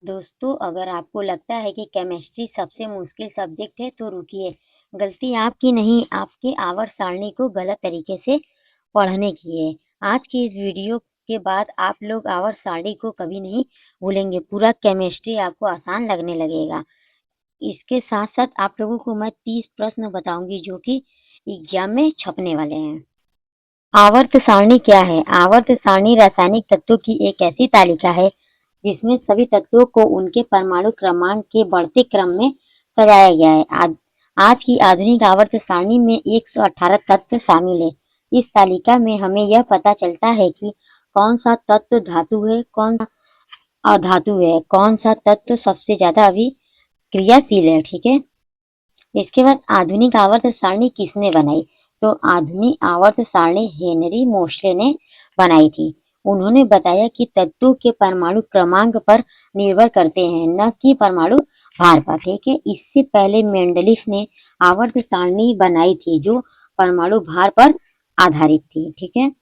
दोस्तों, अगर आपको लगता है कि केमिस्ट्री सबसे मुश्किल सब्जेक्ट है तो रुकिए। गलती आपकी नहीं, आपके आवर्त सारणी को गलत तरीके से पढ़ने की है। आज की इस वीडियो के बाद आप लोग आवर्त सारणी को कभी नहीं भूलेंगे। पूरा केमिस्ट्री आपको आसान लगने लगेगा। इसके साथ साथ आप लोगों को मैं 30 प्रश्न बताऊंगी जो कि एग्जाम में छपने वाले हैं। आवर्त सारणी क्या है? आवर्त सारणी रासायनिक तत्वों की एक ऐसी तालिका है जिसमें सभी तत्वों को उनके परमाणु क्रमांक के बढ़ते क्रम में सजाया गया है। आज की आधुनिक आवर्त सारणी में 118 तत्व शामिल है। इस तालिका में हमें यह पता चलता है कि कौन सा तत्व धातु है, कौन सा अधातु है, कौन सा तत्व सबसे ज्यादा अभिक्रियाशील है। ठीक है। इसके बाद आधुनिक आवर्त सारणी किसने बनाई? तो आधुनिक आवर्त सारणी हेनरी मोशले ने बनाई थी। उन्होंने बताया कि तत्वों के परमाणु क्रमांक पर निर्भर करते हैं, न कि परमाणु भार पर। ठीक है। इससे पहले मेंडलिफ ने आवर्त सारणी बनाई थी जो परमाणु भार पर आधारित थी। ठीक है।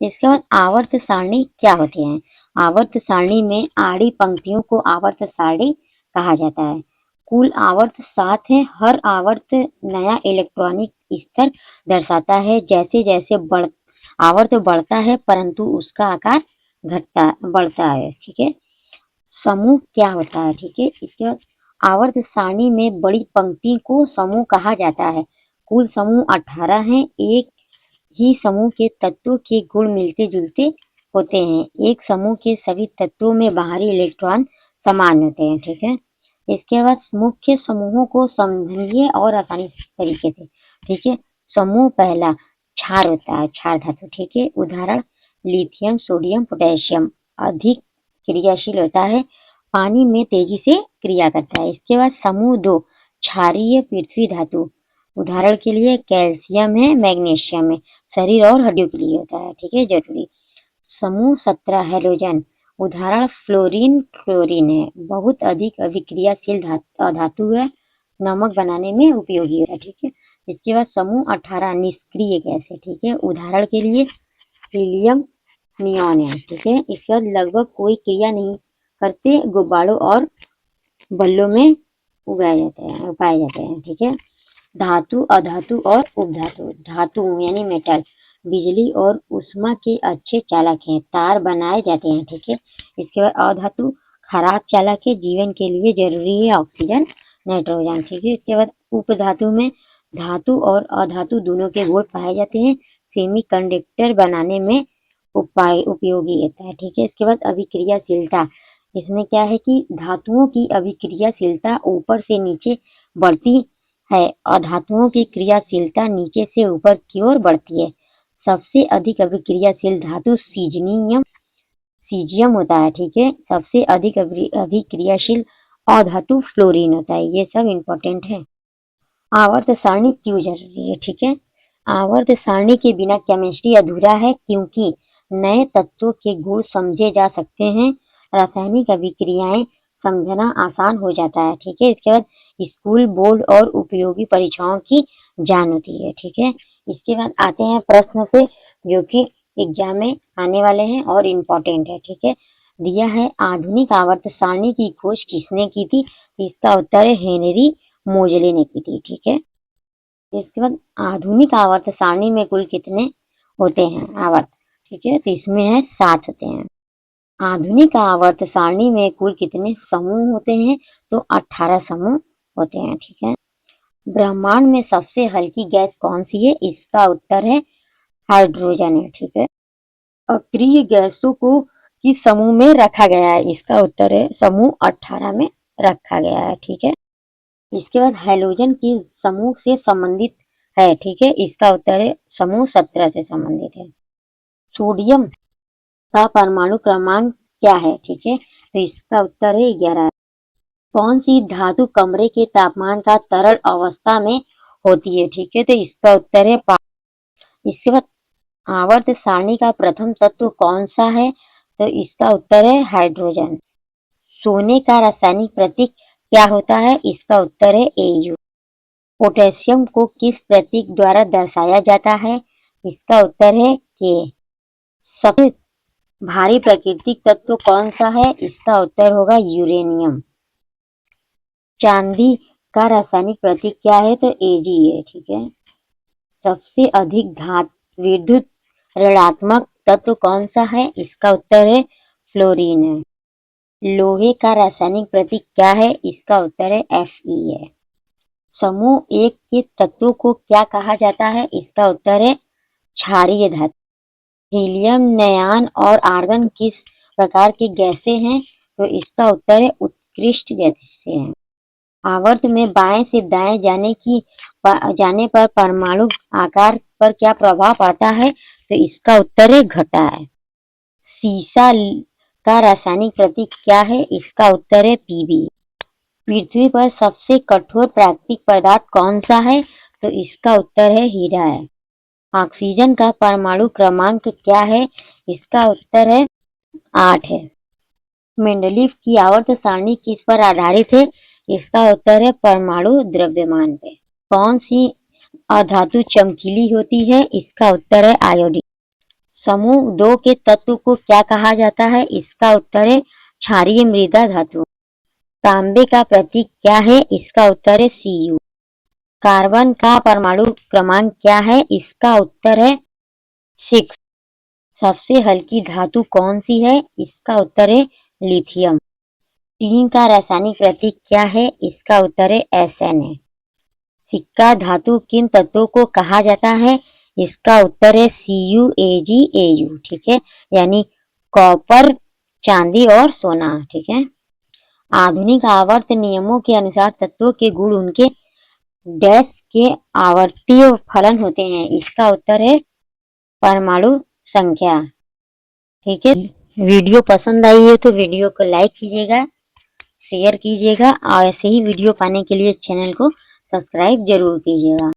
इसके बाद आवर्त सारणी क्या होते हैं? आवर्त सारणी में आड़ी पंक्तियों को आवर्त सारणी कहा जाता है। कुल आवर्त 7 है। हर आवर्त नया इलेक्ट्रॉनिक स्तर दर्शाता है। जैसे जैसे आवर्त बढ़ता है परंतु उसका आकार बढ़ता है। ठीक है। समूह क्या होता है? ठीक है। इसके बाद आवर्त सारणी में बड़ी पंक्ति को समूह कहा जाता है। कुल समूह 18 है। एक ही समूह के तत्वों के गुण मिलते जुलते होते हैं। एक समूह के सभी तत्वों में बाहरी इलेक्ट्रॉन समान होते हैं। ठीक है। इसके बाद मुख्य समूहों को समझिए और आसानी तरीके से। ठीक है। समूह पहला क्षार होता है, क्षार धातु। ठीक है। उदाहरण लिथियम, सोडियम, पोटेशियम। अधिक क्रियाशील होता है, पानी में तेजी से क्रिया करता है। इसके बाद समूह दो क्षारीय पृथ्वी धातु। उदाहरण के लिए कैल्शियम है, मैग्नीशियम है, शरीर और हड्डियों के लिए होता है। ठीक है, जरूरी। समूह 17 हैलोजन। उदाहरण फ्लोरीन, क्लोरीन है, बहुत अधिक अभिक्रियाशील धातु है, नमक बनाने में उपयोगी है। ठीक है। इसके बाद समूह 18 निष्क्रिय गैस है। ठीक है। उदाहरण के लिए हीलियम, नियॉन है। ठीक है। इसके बाद लगभग कोई क्रिया नहीं करते, गुब्बारों और बल्लों में पाए जाते हैं। ठीक है। धातु, अधातु और उपधातु। धातु यानी मेटल बिजली और ऊष्मा के अच्छे चालक हैं, तार बनाए जाते हैं। ठीक है। इसके बाद अधातु खराब चालक है, जीवन के लिए जरूरी है ऑक्सीजन, नाइट्रोजन। ठीक है। इसके बाद उपधातु में धातु और अधातु दोनों के गुण पाए जाते हैं, सेमी कंडक्टर बनाने में उपयोगी होता है। ठीक है। इसके बाद अभिक्रियाशीलता। इसमें क्या है कि धातुओं की अभिक्रियाशीलता ऊपर से नीचे बढ़ती है और धातुओं की क्रियाशीलता नीचे से ऊपर की ओर बढ़ती है। सबसे अधिक अभिक्रियाशील धातु सीजियम होता है। ठीक है। सबसे अधिक अभिक्रियाशील अधातु फ्लोरीन होता है। ये सब इम्पोर्टेंट है। आवर्त सारणी क्यों जरूरी है? ठीक है। आवर्त सारणी के बिना केमिस्ट्री अधूरा है, क्योंकि नए तत्वों के गुण समझे जा सकते हैं, रासायनिक अभिक्रियाएं समझना आसान हो जाता है। ठीक है। इसके बाद स्कूल, बोर्ड और उपयोगी परीक्षाओं की जान होती है। ठीक है। इसके बाद आते हैं प्रश्न से जो कि एग्जाम में आने वाले हैं और इम्पोर्टेंट है। ठीक है। दिया है आधुनिक आवर्त सारणी की खोज किसने की थी? इसका उत्तर है हेनरी मोजले ने की थी। ठीक है। इसके बाद आधुनिक आवर्त सारणी में कुल कितने होते हैं आवर्त? ठीक है। तो इसमें है 7 होते हैं। आधुनिक आवर्त सारणी में कुल कितने समूह होते हैं? तो 18 समूह होते हैं। ठीक है। ब्रह्मांड में सबसे हल्की गैस कौन सी है? इसका उत्तर है हाइड्रोजन है। ठीक है। अक्रिय गैसों को किस समूह में रखा गया है? इसका उत्तर है समूह 18 में रखा गया है। ठीक है। इसके बाद हैलोजन किस समूह से संबंधित है? ठीक है। इसका उत्तर है समूह 17 से संबंधित है। सोडियम का परमाणु क्रमांक क्या है? ठीक है। तो इसका उत्तर है 11। कौन सी धातु कमरे के तापमान का तरल अवस्था में होती है? ठीक है। तो इसका उत्तर है इसके बाद आवर्त सारणी का प्रथम तत्व कौन सा है? तो इसका उत्तर है हाइड्रोजन। सोने का रासायनिक प्रतीक क्या होता है? इसका उत्तर है Au। पोटेशियम को किस प्रतीक द्वारा दर्शाया जाता है? इसका उत्तर है K। सबसे भारी प्राकृतिक तत्व कौन सा है? इसका उत्तर होगा यूरेनियम। चांदी का रासायनिक प्रतीक क्या है? तो Ag है। ठीक है। सबसे अधिक विद्युत ऋणात्मक तत्व कौन सा है? इसका उत्तर है फ्लोरीन है। लोहे का रासायनिक प्रतीक क्या है? इसका उत्तर है Fe है। समूह एक के तत्वों को क्या कहा जाता है? इसका उत्तर है क्षारीय धातु। हीलियम, नियॉन और आर्गन किस प्रकार की गैसें हैं? तो इसका उत्तर है उत्कृष्ट गैसें हैं। आवर्त में बाएं से दाएं जाने पर परमाणु आकार पर क्या प्रभाव पड़ता है? तो इसका उत्तर है घटा है। सीसा का रासायनिक प्रतीक क्या है? इसका उत्तर है Pb। पृथ्वी पर सबसे कठोर प्राकृतिक पदार्थ कौन सा है? तो इसका उत्तर है हीरा है। ऑक्सीजन का परमाणु क्रमांक क्या है? इसका उत्तर है 8 है। मेंडलीव की आवर्त सारणी किस पर आधारित है? इसका उत्तर है परमाणु द्रव्यमान पे। कौन सी अधातु चमकीली होती है? इसका उत्तर है आयोडीन। समूह 2 के तत्व को क्या कहा जाता है? इसका उत्तर है क्षारीय मृदा धातु। तांबे का प्रतीक क्या है? इसका उत्तर है Cu। कार्बन का परमाणु क्रमांक क्या है? इसका उत्तर है 6। सबसे हल्की धातु कौन सी है? इसका उत्तर है लिथियम। टीन का रासायनिक प्रतीक क्या है? इसका उत्तर है Sn है। सिक्का धातु किन तत्वों को कहा जाता है? इसका उत्तर है CuAgAu। ठीक है, यानी कॉपर, चांदी और सोना। ठीक है। आधुनिक आवर्त नियमों के अनुसार तत्वों के गुण उनके डैश के आवर्तीय फलन होते हैं। इसका उत्तर है परमाणु संख्या। ठीक है। वीडियो पसंद आई है तो वीडियो को लाइक कीजिएगा, शेयर कीजिएगा और ऐसे ही वीडियो पाने के लिए चैनल को सब्सक्राइब जरूर कीजिएगा।